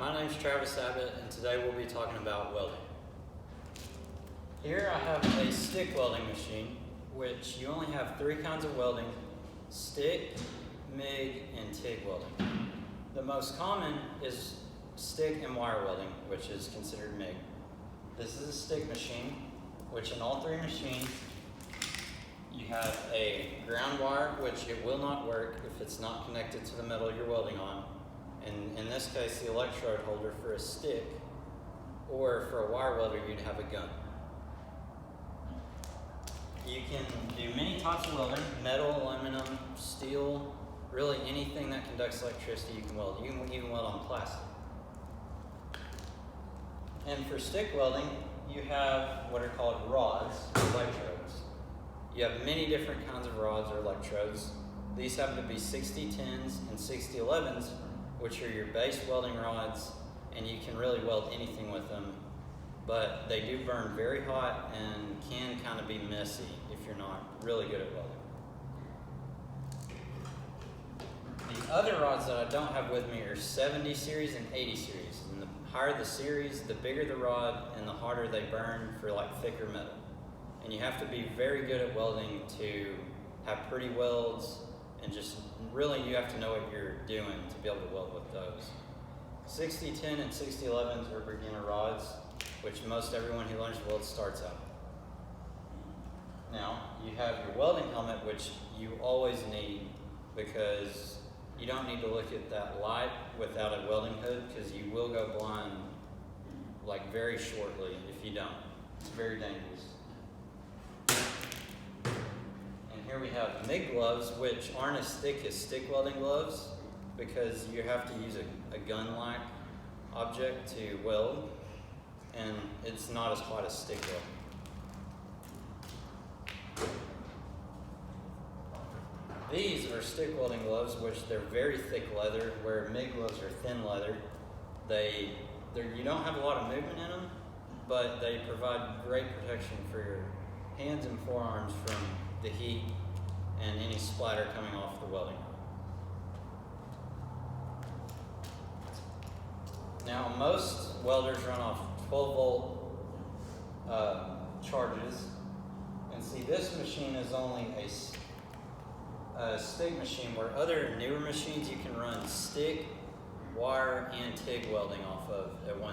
my name's Travis Abbott, and today we'll be talking about welding. Here I have a stick welding machine, which you only have three kinds of welding: stick, MIG, and TIG welding. The most common is stick and wire welding, which is considered MIG. This is a stick machine, which in all three machines, you have a ground wire, which it will not work if it's not connected to the metal you're welding on. And in this case, the electrode holder for a stick, or for a wire welder, you'd have a gun. You can do many types of welding: metal, aluminum, steel, really anything that conducts electricity you can weld. You can even weld on plastic. And for stick welding, you have what are called rods, electrodes. You have many different kinds of rods or electrodes. These happen to be 6010s and 6011s, which are your base welding rods, and you can really weld anything with them, but they do burn very hot and can kind of be messy if you're not really good at welding. The other rods that I don't have with me are 70 series and 80 series. And the higher the series, the bigger the rod and the harder they burn for like thicker metal. And you have to be very good at welding to have pretty welds, and just really you have to know what you're doing to be able to weld with those. 6010 and 6011s are beginner rods, which most everyone who learns to weld starts out. Now, you have your welding helmet, which you always need, because you don't need to look at that light without a welding hood, because you will go blind like very shortly if you don't. It's very dangerous. And here we have MIG gloves, which aren't as thick as stick welding gloves, because you have to use a gun-like object to weld, and it's not as hot as stick welding. These are stick welding gloves, which they're very thick leather, where MIG gloves are thin leather. You don't have a lot of movement in them, but they provide great protection for your hands and forearms from the heat and any splatter coming off the welding rod. Now, most welders run off 12-volt charges, and see, this machine is only a stick machine, where other newer machines you can run stick, wire, and TIG welding off of at one